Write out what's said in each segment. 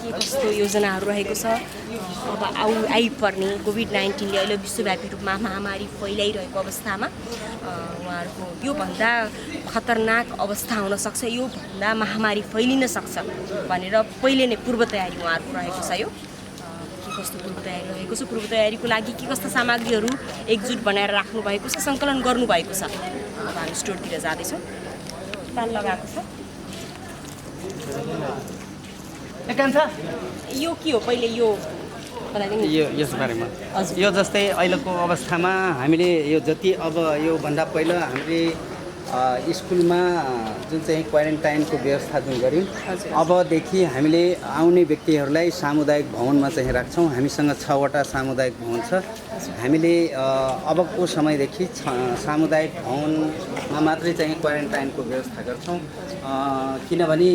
के कस्तो योजनाहरू रहेको छ अब आइपर्ने कोभिड-19ले अहिले विश्वव्यापी रूपमा महामारी फैलाइरहेको अवस्थामा उहाँहरूको योभन्दा खतरनाक अवस्था हुन सक्छ, योभन्दा महामारी फैलिन सक्छ भनेर पहिले नै पूर्व तयारी उहाँहरूको रहेको छ। यो के कस्तो पूर्व तयारी रहेको छ, पूर्व तयारीको लागि के कस्ता सामग्रीहरू एकजुट बनाएर राख्नु भएको छ, सङ्कलन गर्नुभएको छ। अब हामी स्टोरतिर जाँदैछौँ। ताल लगाएको छ। यो के हो पहिले यो यस बारेमा यो जस्तै अहिलेको अवस्थामा हामीले यो जति अब योभन्दा पहिला हामीले स्कुलमा जुन चाहिँ क्वारेन्टाइनको व्यवस्था जुन गऱ्यौँ, अबदेखि हामीले आउने व्यक्तिहरूलाई सामुदायिक भवनमा चाहिँ राख्छौँ। हामीसँग 6वटा सामुदायिक भवन छ। हामीले अबको समयदेखि सामुदायिक भवनमा मात्रै चाहिँ क्वारेन्टाइनको व्यवस्था गर्छौँ, किनभने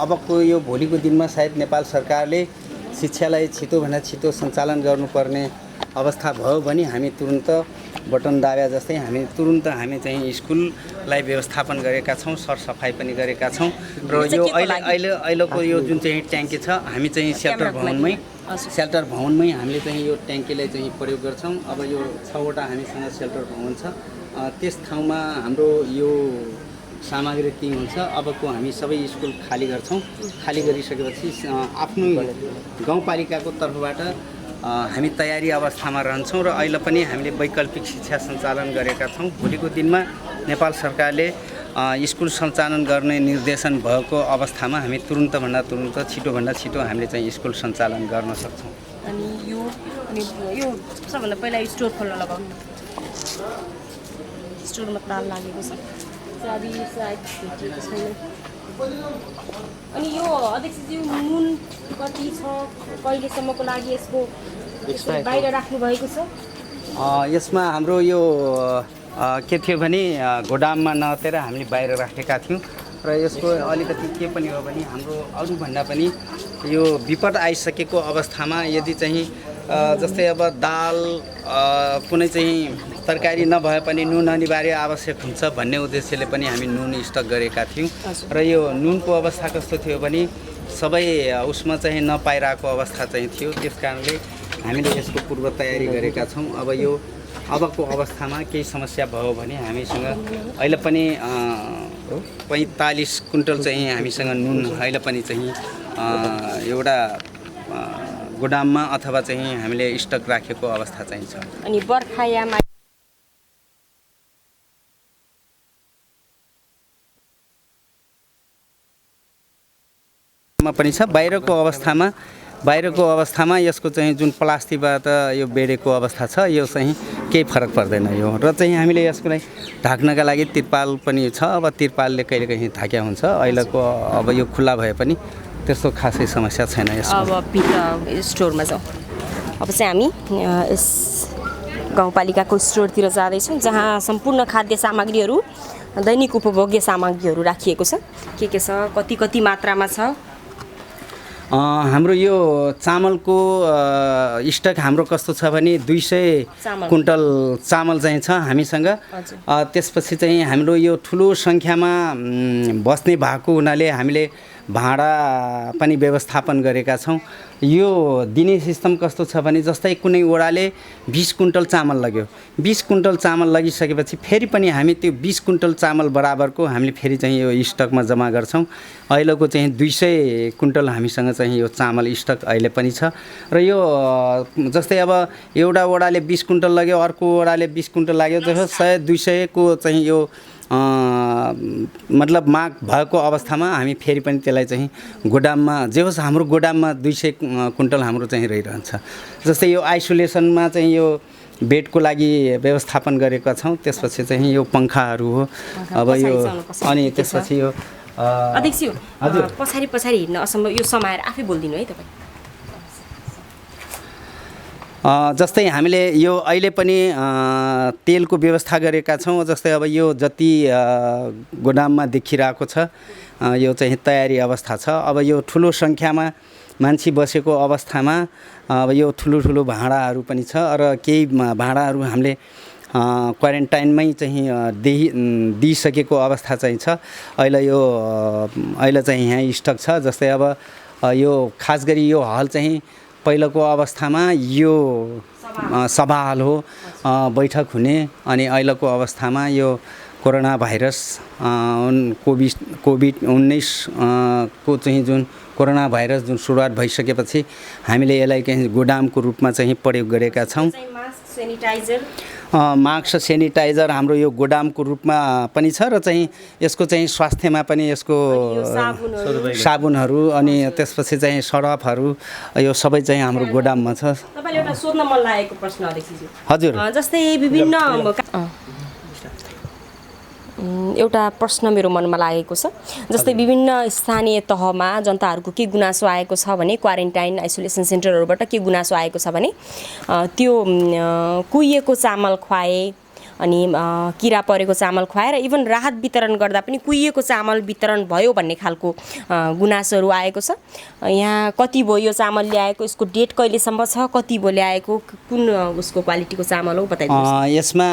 अबको यो भोलिको दिनमा सायद नेपाल सरकारले शिक्षालाई छिटोभन्दा छिटो सञ्चालन गर्नुपर्ने अवस्था भयो भने हामी तुरुन्त बटन दाबे जस्तै हामी चाहिँ स्कुललाई व्यवस्थापन गरेका छौँ, सरसफाइ पनि गरेका छौँ। र यो अहिलेको यो जुन चाहिँ ट्याङ्की छ, हामी चाहिँ सेल्टर भवनमै हामीले चाहिँ यो ट्याङ्कीलाई चाहिँ प्रयोग गर्छौँ। अब यो 6वटा हामीसँग सेल्टर भवन छ। त्यस ठाउँमा हाम्रो यो सामग्री ती हुन्छ। अबको हामी सबै स्कुल खाली गर्छौँ। खाली गरिसकेपछि आफ्नो गाउँपालिकाको तर्फबाट हामी तयारी अवस्थामा रहन्छौँ र अहिले पनि हामीले वैकल्पिक शिक्षा सञ्चालन गरेका छौँ। भोलिको दिनमा नेपाल सरकारले स्कुल सञ्चालन गर्ने निर्देशन भएको अवस्थामा हामी तुरुन्तभन्दा तुरुन्त छिटोभन्दा छिटो हामीले चाहिँ स्कुल सञ्चालन गर्न सक्छौँ। अनि यो सबभन्दा पहिला स्टोर खोल्न लगाउनु, स्टोरमा ताल लागेको छ, चाबी सायद भेटिएको छैन। अनि यो अध्यक्षजी नुन कति छ, कहिलेसम्मको लागि यसको बाहिर राख्नु भएको छ? यसमा हाम्रो यो के थियो भने गोदाममा नअतेर हामीले बाहिर राखेका थियौँ र यसको अलिकति के पनि हो भने हाम्रो अरूभन्दा पनि यो विपद आइसकेको अवस्थामा यदि चाहिँ जस्तै अब दाल कुनै चाहिँ तरकारी नभए पनि नुन अनिवार्य आवश्यक हुन्छ भन्ने उद्देश्यले पनि हामी नुन स्टक गरेका थियौँ। र यो नुनको अवस्था कस्तो थियो भने सबै उसमा चाहिँ नपाइरहेको अवस्था चाहिँ थियो। त्यस कारणले हामीले यसको पूर्व तयारी गरेका छौँ। अब यो अबको अवस्थामा केही समस्या भयो भने हामीसँग अहिले पनि 45 कुन्टल चाहिँ हामीसँग नुन अहिले पनि चाहिँ एउटा गोदाममा अथवा चाहिँ हामीले स्टक राखेको अवस्था चाहिँ छ। अनि बर्खायाममा पनि छ। बाहिरको अवस्थामा यसको चाहिँ जुन प्लास्टिकबाट यो बेडेको अवस्था छ, यो चाहिँ केही फरक पर्दैन यो। र चाहिँ हामीले यसलाई ढाक्नका लागि तिरपाल पनि छ। अब तिरपालले कहिलेकाहीँ ढाक्या हुन्छ। अहिलेको अब यो खुल्ला भए पनि त्यस्तो खासै समस्या छैन यसमा। अब भित्र स्टोरमा जाउँ। अब चाहिँ हामी यस गाउँपालिकाको स्टोरतिर जाँदैछौँ, जहाँ सम्पूर्ण खाद्य सामग्रीहरू, दैनिक उपभोग्य सामग्रीहरू राखिएको छ। के छ, कति मात्रामा छ? हाम्रो यो चामलको स्टक हाम्रो कस्तो छ भने 200 कुन्टल चामल चाहिँ छ हामीसँग। त्यसपछि चाहिँ हाम्रो यो ठुलो सङ्ख्यामा बस्ने भएको हुनाले हामीले भाँडा पनि व्यवस्थापन गरेका छौँ। यो दिने सिस्टम कस्तो छ भने जस्तै कुनै वडाले 20 कुन्टल चामल लग्यो, 20 कुन्टल चामल लगिसकेपछि फेरि पनि हामी त्यो 20 कुन्टल चामल बराबरको हामीले फेरि चाहिँ यो स्टकमा जम्मा गर्छौँ। अहिलेको चाहिँ 200 कुन्टल हामीसँग चाहिँ यो चामल स्टक अहिले पनि छ। र यो जस्तै अब एउटा वडाले 20 कुन्टल लग्यो, अर्को वडाले 20 कुन्टल लाग्यो, जस्तो 100-200 को चाहिँ यो मतलब माग भएको अवस्थामा हामी फेरि पनि त्यसलाई चाहिँ गोदाममा जे होस् हाम्रो गोदाममा 200 कुन्टल हाम्रो चाहिँ रहिरहन्छ। जस्तै यो आइसोलेसनमा चाहिँ यो बेडको लागि व्यवस्थापन गरेका छौँ। त्यसपछि चाहिँ यो पङ्खाहरू हो। अब यो अनि त्यसपछि यो अध्यक्ष पछाडि हिँड्न असम्भव, यो समाएर आफै बोलिदिनु है तपाईँ। जस्तै हामीले यो अहिले पनि तेलको व्यवस्था गरेका छौँ। जस्तै अब यो जति गोदाममा देखिरहेको छ यो चाहिँ तयारी अवस्था छ। अब यो ठुलो सङ्ख्यामा मान्छे बसेको अवस्थामा अब यो ठुलो भाँडाहरू पनि छ र केही भाँडाहरू हामीले क्वारेन्टाइनमै चाहिँ दिइसकेको अवस्था चाहिँ छ। अहिले चाहिँ यहाँ स्टक छ। जस्तै अब यो खास गरी यो हल चाहिँ पहिलाको अवस्थामा यो सभा हल हो, बैठक हुने। अनि अहिलेको अवस्थामा यो कोरोना भाइरस कोभिड-19 को चाहिँ जुन कोरोना भाइरस जुन सुरुवात भइसकेपछि हामीले यसलाई चाहिँ गोदामको रूपमा चाहिँ प्रयोग गरेका छौँ। मास्क सेनिटाइजर हाम्रो यो गोदामको रूपमा पनि छ र चाहिँ यसको चाहिँ स्वास्थ्यमा पनि यसको साबुनहरू अनि त्यसपछि चाहिँ सरफहरू यो सबै चाहिँ हाम्रो गोदाममा छ। तपाईले एउटा सोध्न मन लागेको प्रश्न अध्यक्षजी। हजुर। जस्तै विभिन्न एउटा प्रश्न मेरो मनमा लागेको छ। जस्तै विभिन्न स्थानीय तहमा जनताहरूको के गुनासो आएको छ भने क्वारेन्टाइन आइसोलेसन सेन्टरहरूबाट के गुनासो आएको छ भने त्यो कुहिएको चामल खुवाए अनि किरा परेको चामल खुवाएर इभन राहत वितरण गर्दा पनि कुहिएको चामल वितरण भयो भन्ने खालको गुनासोहरू आएको छ। यहाँ कति भयो यो चामल ल्याएको, यसको डेट कहिलेसम्म छ, कति भयो ल्याएको, कुन उसको क्वालिटीको चामल हो बताइदिनुहोस्। यसमा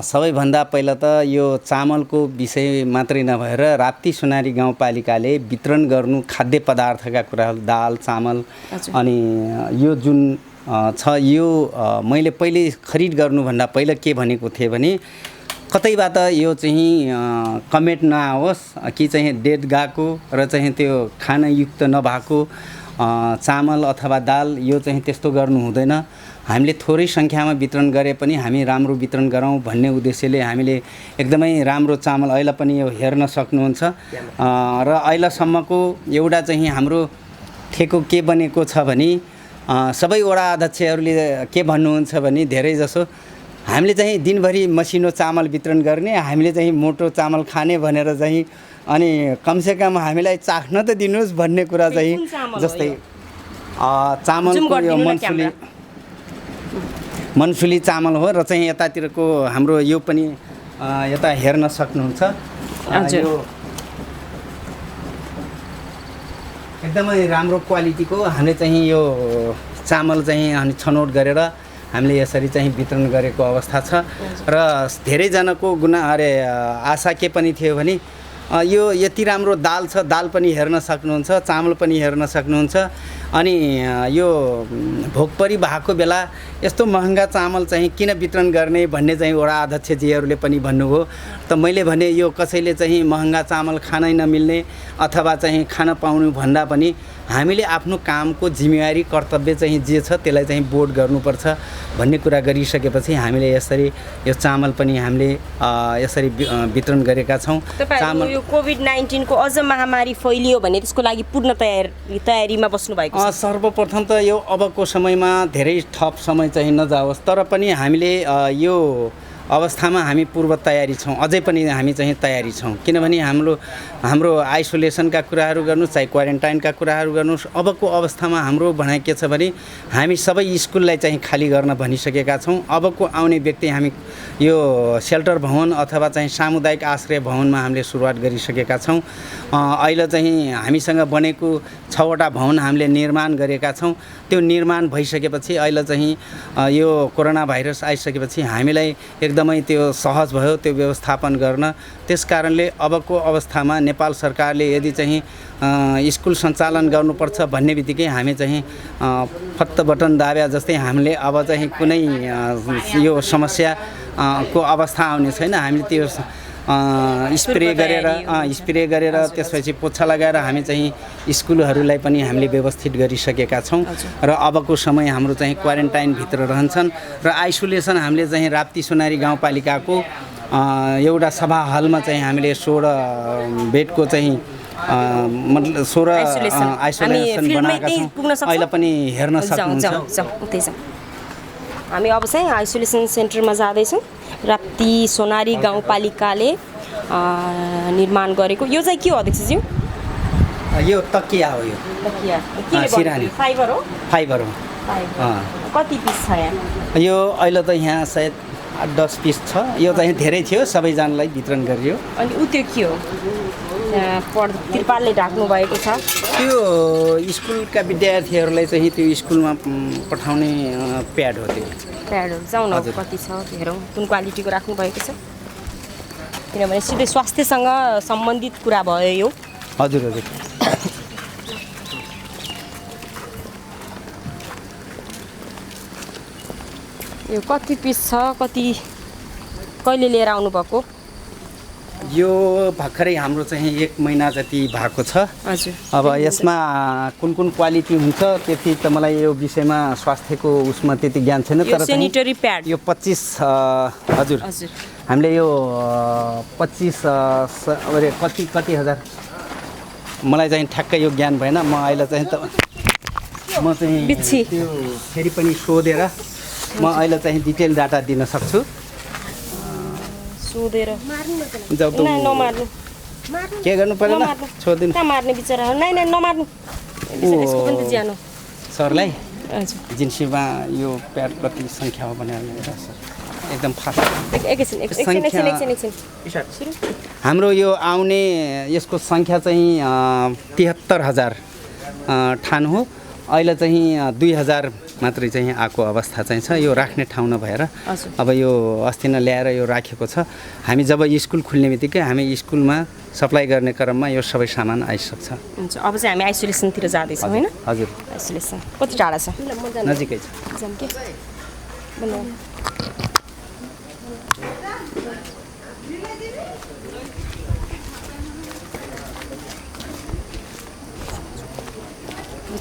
सबैभन्दा पहिला त यो चामलको विषय मात्रै नभएर राप्ती सोनारी गाउँपालिकाले वितरण गर्नु खाद्य पदार्थका कुराहरू दाल चामल अनि यो जुन छ यो मैले पहिले खरिद गर्नुभन्दा पहिला के भनेको थिएँ भने कतैबाट यो चाहिँ कमेन्ट नआओस् कि चाहिँ डेट गएको र चाहिँ त्यो खानयुक्त नभएको चामल अथवा दाल यो चाहिँ त्यस्तो गर्नु हुँदैन। हामीले थोरै सङ्ख्यामा वितरण गरे पनि हामी राम्रो वितरण गरौँ भन्ने उद्देश्यले हामीले एकदमै राम्रो चामल अहिले पनि यो हेर्न सक्नुहुन्छ। र अहिलेसम्मको एउटा चाहिँ हाम्रो ठेको के बनेको छ भने सबै वडा अध्यक्षहरूले के भन्नुहुन्छ भने धेरै जसो हामीले चाहिँ दिनभरि मसिनो चामल वितरण गर्ने, हामीले चाहिँ मोटो चामल खाने भनेर चाहिँ अनि कमसेकम हामीलाई चाख्न त दिनुहोस् भन्ने कुरा चाहिँ जस्तै चामलको यो मनसुली चामल हो र चाहिँ यतातिरको हाम्रो यो पनि यता हेर्न सक्नुहुन्छ। यो एकदमै राम्रो क्वालिटीको हामीले चाहिँ यो चामल चाहिँ हामी छनौट गरेर हामीले यसरी चाहिँ वितरण गरेको अवस्था छ। र धेरैजनाको आशा के पनि थियो भने यो यति राम्रो दाल छ, दाल पनि हेर्न सक्नुहुन्छ, चामल पनि हेर्न सक्नुहुन्छ। अनि यो भोकपरी भएको बेला यस्तो महँगा चामल चाहिँ किन वितरण गर्ने भन्ने चाहिँ वडा अध्यक्षजीहरूले पनि भन्नुभयो। त मैले भने यो कसैले चाहिँ महँगा चामल खानै नमिल्ने अथवा चाहिँ खान पाउनु भन्दा पनि हामीले आफ्नो कामको जिम्मेवारी कर्तव्य चाहिँ जे छ त्यसलाई चाहिँ बोध गर्नुपर्छ भन्ने कुरा गरिसकेपछि हामीले यसरी यो चामल पनि हामीले यसरी वितरण गरेका छौँ। चामल यो कोभिड-19 को अझ महामारी फैलियो भने त्यसको लागि पूर्ण तयारीमा बस्नु भएको छ। सर्वप्रथम त यो अबको समयमा धेरै थप समय चाहिँ नजाओस्, तर पनि हामीले यो अवस्थामा हामी पूर्व तयारी छौँ, अझै पनि हामी चाहिँ तयारी छौँ। किनभने हाम्रो आइसोलेसनका कुराहरू गर्नु चाहे क्वारेन्टाइनका कुराहरू गर्नु अबको अवस्थामा हाम्रो भनाइ के छ भने हामी सबै स्कुललाई चाहिँ खाली गर्न भनिसकेका छौँ। अबको आउने व्यक्ति हामी यो सेल्टर भवन अथवा चाहिँ सामुदायिक आश्रय भवनमा हामीले सुरुवात गरिसकेका छौँ। अहिले चाहिँ हामीसँग बनेको 6वटा भवन हामीले निर्माण गरेका छौँ। त्यो निर्माण भइसकेपछि अहिले चाहिँ यो कोरोना भाइरस आइसकेपछि हामीलाई एकदमै त्यो सहज भयो त्यो व्यवस्थापन गर्न। त्यसकारणले अबको अवस्थामा नेपाल सरकारले यदि चाहिँ स्कुल सञ्चालन गर्नुपर्छ भन्ने बित्तिकै हामी चाहिँ फत्त बटन दाब्या जस्तै हामीले अब चाहिँ कुनै यो समस्या को अवस्था आउने छैन। हामीले त्यो स्प्रे गरेर त्यसपछि पोछा लगाएर हामी चाहिँ स्कुलहरूलाई पनि हामीले व्यवस्थित गरिसकेका छौँ। र अबको समय हाम्रो चाहिँ क्वारेन्टाइनभित्र रहन्छन् र आइसोलेसन हामीले चाहिँ राप्ती सोनारी गाउँपालिकाको एउटा सभा हलमा चाहिँ हामीले 16 बेडको चाहिँ मतलब 16 आइसोलेसन बनाएका छौँ। अहिले पनि हेर्न सक्नुहुन्छ। हामी अब चाहिँ आइसोलेसन सेन्टरमा जाँदैछौँ। राप्ती सोनारी गाउँपालिकाले निर्माण गरेको यो चाहिँ के हो अध्यक्षज्यू? यो तकिया हो। यो तकिया सिरानी फाइबर हो। कति पिस छ यहाँ? यो अहिले त यहाँ सायद 8-10 पिस छ। यो चाहिँ धेरै थियो, सबैजनालाई वितरण गरियो। अनि उ त्यो के हो? तिरपालले ढाक्नु भएको छ। त्यो स्कुलका विद्यार्थीहरूलाई चाहिँ त्यो स्कुलमा पठाउने प्याड हो। त्यो प्याडहरू जाउँ न कति छ हेरौँ, कुन क्वालिटीको राख्नु भएको छ। किनभने सिधै स्वास्थ्यसँग सम्बन्धित कुरा भयो यो। हजुर यो कति पिस छ, कति कहिले लिएर आउनुभएको? यो भर्खरै हाम्रो चाहिँ 1 महिना जति भएको छ। हजुर। अब यसमा कुन क्वालिटी हुन्छ त्यति त मलाई यो विषयमा स्वास्थ्यको उसमा त्यति ज्ञान छैन, तर सेनिटरी प्याड यो 25 हजुर हामीले यो 25 अरे कति हजार मलाई चाहिँ ठ्याक्कै यो ज्ञान भएन। म अहिले चाहिँ म चाहिँ त्यो फेरि पनि सोधेर म अहिले चाहिँ डिटेल डाटा दिन सक्छु। सोधेर नमार्नु के गर्नु पर्यो ल छोडिदिनु कहाँ मार्ने बिचरा नै नमार्नु यसको पनि त ज्यानो सरलाई हजुर जिन्सीमा यो प्याड कति सङ्ख्या हो भनेर एकदम फास्ट एकछिन हाम्रो यो आउने यसको सङ्ख्या चाहिँ 73,000 ठान हो। अहिले चाहिँ 2,000 मात्रै चाहिँ आएको अवस्था चाहिँ छ। यो राख्ने ठाउँ नभएर अब यो अस्ति नै ल्याएर यो राखेको छ। हामी जब स्कुल खुल्ने बित्तिकै हामी स्कुलमा सप्लाई गर्ने क्रममा यो सबै सामान आइसक्छ। हुन्छ अब चाहिँ हामी आइसोलेसनतिर जाँदैछौँ होइन? हजुर आइसोलेसन कति टाढा छ? नजिकै छ।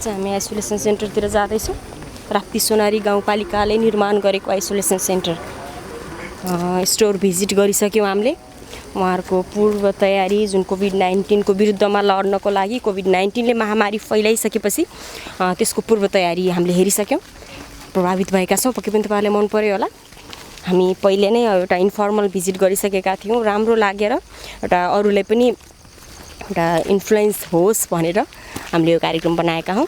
चाहिँ हामी आइसोलेसन सेन्टरतिर जाँदैछौँ। राप्ती सोनारी गाउँपालिकाले निर्माण गरेको आइसोलेसन सेन्टर स्टोर भिजिट गरिसक्यौँ हामीले। उहाँहरूको पूर्व तयारी जुन कोभिड-19 को विरुद्धमा लड्नको लागि कोभिड-19ले महामारी फैलाइसकेपछि त्यसको पूर्व तयारी हामीले हेरिसक्यौँ। प्रभावित भएका छौँ, पक्कै पनि तपाईँहरूलाई मन पर्यो होला। हामी पहिले नै एउटा इन्फर्मल भिजिट गरिसकेका थियौँ, राम्रो लागेर एउटा अरूलाई पनि एउटा इन्फ्लुएन्स होस् भनेर हामीले यो कार्यक्रम बनाएका हौँ।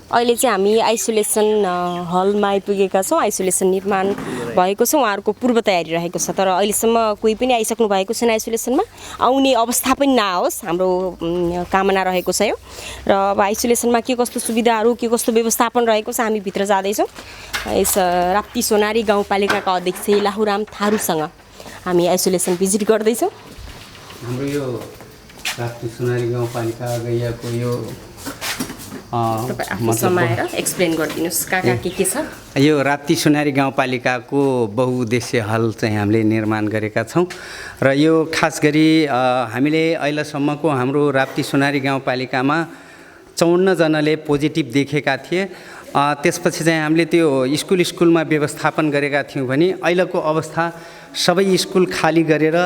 अहिले चाहिँ हामी आइसोलेसन हलमा आइपुगेका छौँ। आइसोलेसन निर्माण भएको छ, उहाँहरूको पूर्व तयारी रहेको छ। तर अहिलेसम्म कोही पनि आइसक्नु भएको छैन आइसोलेसनमा, आउने अवस्था पनि नआओस् हाम्रो कामना रहेको छ यो। र अब आइसोलेसनमा के कस्तो सुविधाहरू के कस्तो व्यवस्थापन रहेको छ हामी भित्र जाँदैछौँ। यस राप्ती सोनारी गाउँपालिकाका अध्यक्ष लाहुराम थारूसँग हामी आइसोलेसन भिजिट गर्दैछौँ। हाम्रो यो राप्ती सोनारी गाउँपालिका गइएको यो समाएर एक्सप्लेन गरिदिनुहोस् कहाँ के छ। यो राप्ती सोनारी गाउँपालिकाको बहुउद्देश्य हल चाहिँ हामीले निर्माण गरेका छौँ र यो खास गरी हामीले अहिलेसम्मको हाम्रो राप्ती सोनारी गाउँपालिकामा 54 जनाले पोजिटिभ देखेका थिए। त्यसपछि चाहिँ हामीले त्यो स्कुलमा व्यवस्थापन गरेका थियौँ भने अहिलेको अवस्था सबै स्कुल खाली गरेर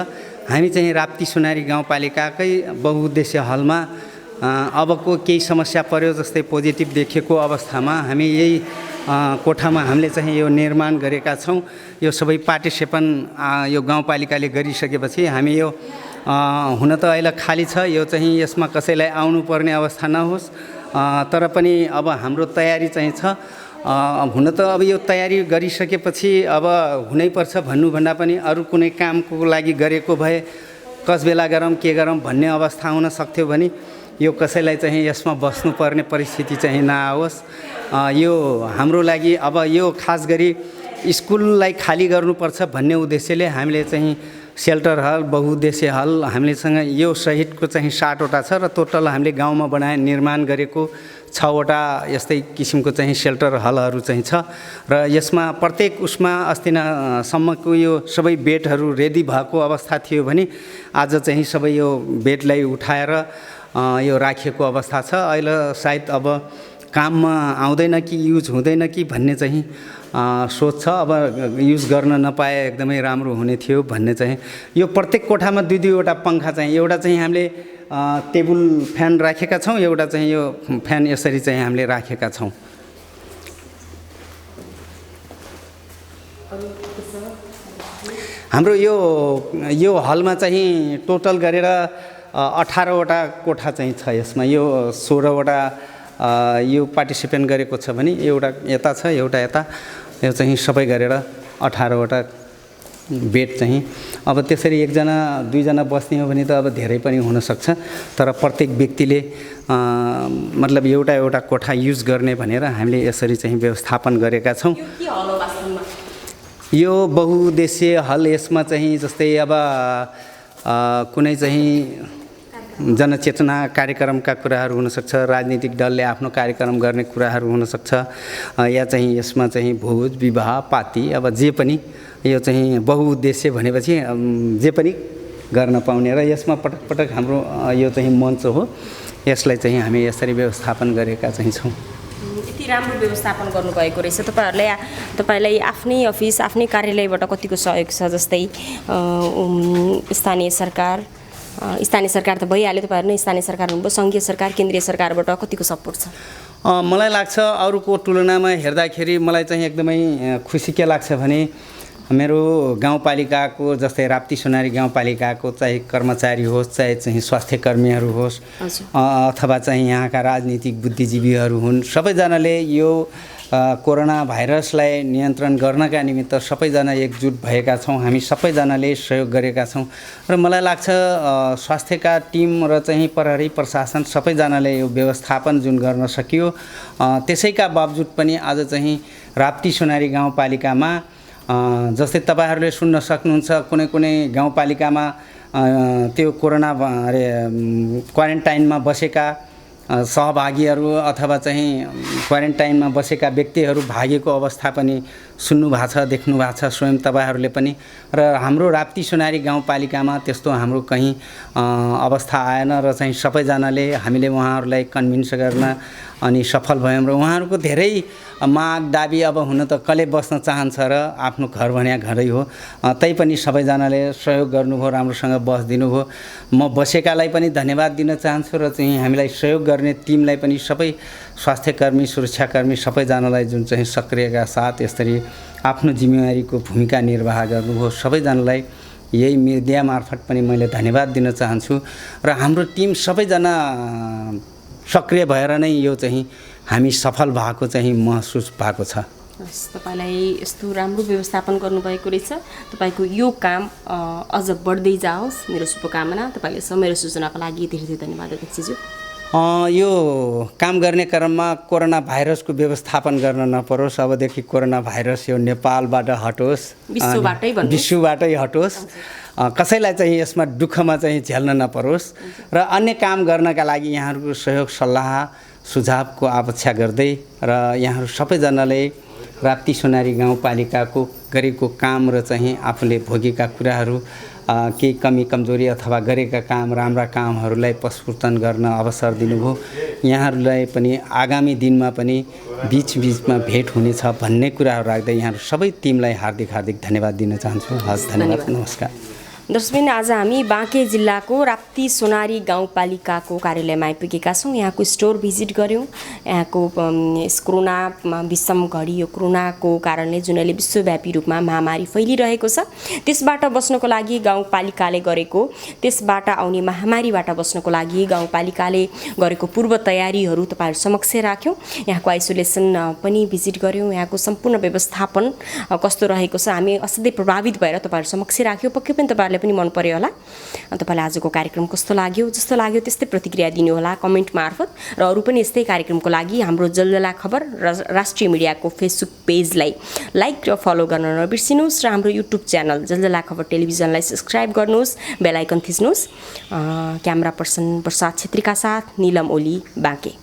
हामी चाहिँ राप्ती सोनारी गाउँपालिकाकै बहुउद्देश्य हलमा अबको केही समस्या पर्यो जस्तै पोजिटिभ देखेको अवस्थामा हामी यही कोठामा हामीले चाहिँ यो निर्माण गरेका छौँ। यो सबै पार्टिसिपेसन यो गाउँपालिकाले गरिसकेपछि हामी यो हुन त अहिले खाली छ, यो चाहिँ यसमा कसैलाई आउनुपर्ने अवस्था नहोस्, तर पनि अब हाम्रो तयारी चाहिँ छ। हुन त अब यो तयारी गरिसकेपछि अब हुनैपर्छ भन्नुभन्दा पनि अरू कुनै कामको लागि गरेको भए कस बेला गरौँ के गरौँ भन्ने अवस्था हुन सक्थ्यो भने यो कसैलाई चाहिँ यसमा बस्नुपर्ने परिस्थिति चाहिँ नआओस्। यो हाम्रो लागि अब यो खास गरी स्कुललाई खाली गर्नुपर्छ भन्ने उद्देश्यले हामीले चाहिँ सेल्टर हल बहुउद्देश्य हल हामीलेसँग यो सहितको चाहिँ 60 वटा छ र टोटल हामीले गाउँमा बनाए निर्माण गरेको 6 वटा यस्तै किसिमको चाहिँ सेल्टर हलहरू चाहिँ छ र यसमा प्रत्येक उसमा अस्तिसम्मको यो सबै बेडहरू रेडी भएको अवस्था थियो भने आज चाहिँ सबै यो बेडलाई उठाएर यो राखिएको अवस्था छ। अहिले सायद अब काममा आउँदैन कि युज हुँदैन कि भन्ने चाहिँ सोच छ। अब युज गर्न नपाए एकदमै राम्रो हुने थियो भन्ने चाहिँ यो प्रत्येक कोठामा 2-2 वटा पङ्खा चाहिँ एउटा चाहिँ हामीले टेबल फ्यान राखेका छौँ, एउटा चाहिँ यो फ्यान यसरी चाहिँ हामीले राखेका छौँ। हाम्रो यो हलमा चाहिँ टोटल गरेर 18 वटा कोठा चाहिँ छ। यसमा यो 16 वटा यो पार्टिसिपेन्ट गरेको छ भने एउटा यता छ एउटा यता, यो चाहिँ सबै गरेर 18 वटा बेड चाहिँ। अब त्यसरी 1 जना 2 जना बस्ने हो भने त अब धेरै पनि हुनसक्छ, तर प्रत्येक व्यक्तिले मतलब एउटा कोठा युज गर्ने भनेर हामीले यसरी चाहिँ व्यवस्थापन गरेका छौँ। यो बहुउद्देश्य हल, यसमा चाहिँ जस्तै अब कुनै चाहिँ जनचेतना कार्यक्रमका कुराहरू हुनसक्छ, राजनीतिक दलले आफ्नो कार्यक्रम गर्ने कुराहरू हुनसक्छ, या चाहिँ यसमा चाहिँ भोज विवाह पार्टी अब जे पनि यो चाहिँ बहुउद्देश्य भनेपछि जे पनि गर्न पाउने र यसमा पटक पटक हाम्रो यो चाहिँ मञ्च हो, यसलाई चाहिँ हामी यसरी व्यवस्थापन गरेका चाहिँ छौँ। यति राम्रो व्यवस्थापन गर्नुभएको रहेछ। तपाईँलाई आफ्नै अफिस आफ्नै कार्यालयबाट कतिको सहयोग छ? जस्तै स्थानीय सरकार त भइहाल्यो, तपाईँहरू नै स्थानीय सरकार हुनुभयो, सङ्घीय सरकार केन्द्रीय सरकारबाट कतिको सपोर्ट छ? मलाई लाग्छ अरूको तुलनामा हेर्दाखेरि मलाई चाहिँ एकदमै खुसी के लाग्छ भने मेरो गाउँपालिकाको जस्तै राप्ती सोनारी गाउँपालिकाको चाहे कर्मचारी होस्, चाहे चाहिँ स्वास्थ्य कर्मीहरू होस्, अथवा चाहिँ यहाँका राजनीतिक बुद्धिजीवीहरू हुन्, सबैजनाले यो कोरोना भाइरसलाई नियन्त्रण गर्नका निमित्त सबैजना एकजुट भएका छौँ। हामी सबैजनाले सहयोग गरेका छौँ र मलाई लाग्छ स्वास्थ्यका टिम र चाहिँ प्रहरी प्रशासन सबैजनाले यो व्यवस्थापन जुन गर्न सकियो, त्यसैका बावजुद पनि आज चाहिँ राप्ती सोनारी गाउँपालिकामा जस्तै तपाईँहरूले सुन्न सक्नुहुन्छ कुनै कुनै गाउँपालिकामा त्यो कोरोना क्वारेन्टाइनमा बसेका सहभागीहरू अथवा चाहिँ क्वारेन्टाइनमा बसेका व्यक्तिहरू भागेको अवस्था पनि सुन्नु भएको छ, देख्नु भएको छ स्वयं तपाईँहरूले पनि। र हाम्रो राप्ती सोनारी गाउँपालिकामा त्यस्तो हाम्रो कहीँ अवस्था आएन र चाहिँ सबैजनाले हामीले उहाँहरूलाई कन्भिन्स गर्न अनि सफल भयौँ र उहाँहरूको धेरै माग दाबी अब हुन त कसले बस्न चाहन्छ र आफ्नो घर भन्या घरै हो, तैपनि सबैजनाले सहयोग गर्नुभयो, राम्रोसँग बसिदिनु भयो। म बसेकालाई पनि धन्यवाद दिन चाहन्छु र चाहिँ हामीलाई सहयोग गर्ने टिमलाई पनि सबै स्वास्थ्यकर्मी सुरक्षाकर्मी सबैजनालाई जुन चाहिँ सक्रियका साथ यसरी आफ्नो जिम्मेवारीको भूमिका निर्वाह गर्नुभयो, सबैजनालाई यही मिडिया मार्फत पनि मैले धन्यवाद दिन चाहन्छु। र हाम्रो टिम सबैजना सक्रिय भएर नै यो चाहिँ हामी सफल भएको चाहिँ महसुस भएको छ। तपाईँलाई यस्तो राम्रो व्यवस्थापन गर्नुभएको रहेछ। तपाईँको यो काम अझ बढ्दै जाओस्, मेरो शुभकामना। तपाईँले मेरो सूचनाको लागि धेरै धेरै धन्यवाद अध्यक्षज्यू। यो काम गर्ने क्रममा कोरोना भाइरसको व्यवस्थापन गर्न नपरोस्, अबदेखि कोरोना भाइरस यो नेपालबाट हटोस्, विश्वबाटै हटोस्, कसैलाई चाहिँ यसमा दुःखमा चाहिँ झेल्न नपरोस् र अन्य काम गर्नका लागि यहाँहरूको सहयोग सल्लाह सुझावको अपेक्षा गर्दै र यहाँहरू सबैजनाले राप्ती सोनारी गाउँपालिकाको गरेको काम र चाहिँ आफूले भोगेका कुराहरू केही कमी कमजोरी अथवा गरेका काम राम्रा कामहरूलाई प्रस्फुटन गर्न अवसर दिनुभयो। यहाँहरूलाई पनि आगामी दिनमा पनि बीचमा भेट हुनेछ भन्ने कुराहरू राख्दै यहाँहरू सबै टिमलाई हार्दिक धन्यवाद दिन चाहन्छु। हस्, धन्यवाद, नमस्कार। दर्शकबिन, आज हामी बाँके जिल्लाको राप्ती सोनारी गाउँपालिकाको कार्यालयमा आइपुगेका छौँ। यहाँको स्टोर भिजिट गऱ्यौँ। यहाँको कोरोना विषम घडी यो कोरोनाको कारणले जुन अहिले विश्वव्यापी रूपमा महामारी फैलिरहेको छ, त्यसबाट बस्नको लागि गाउँपालिकाले गरेको, त्यसबाट आउने महामारीबाट बस्नको लागि गाउँपालिकाले गरेको पूर्व तयारीहरू तपाईँहरू समक्ष राख्यौँ। यहाँको आइसोलेसन पनि भिजिट गऱ्यौँ। यहाँको सम्पूर्ण व्यवस्थापन कस्तो रहेको छ हामी असाध्यै प्रभावित भएर तपाईँहरू समक्ष राख्यौँ। पक्कै पनि तपाईँहरूले पनि मन पर्यो होला। तपाईँलाई आजको कार्यक्रम कस्तो लाग्यो, जस्तो लाग्यो त्यस्तै प्रतिक्रिया दिनु होला कमेन्ट मार्फत। र अरू पनि यस्तै कार्यक्रमको लागि हाम्रो जलजला खबर राष्ट्रिय मिडियाको फेसबुक पेजलाई लाइक र फलो गर्न नबिर्सिनुहोस् र हाम्रो युट्युब च्यानल जलजला खबर टेलिभिजनलाई सब्सक्राइब गर्नुहोस्, बेल आइकन थिच्नुहोस्। क्यामेरा पर्सन प्रसाद छेत्रीका साथ निलम ओली, बाँके।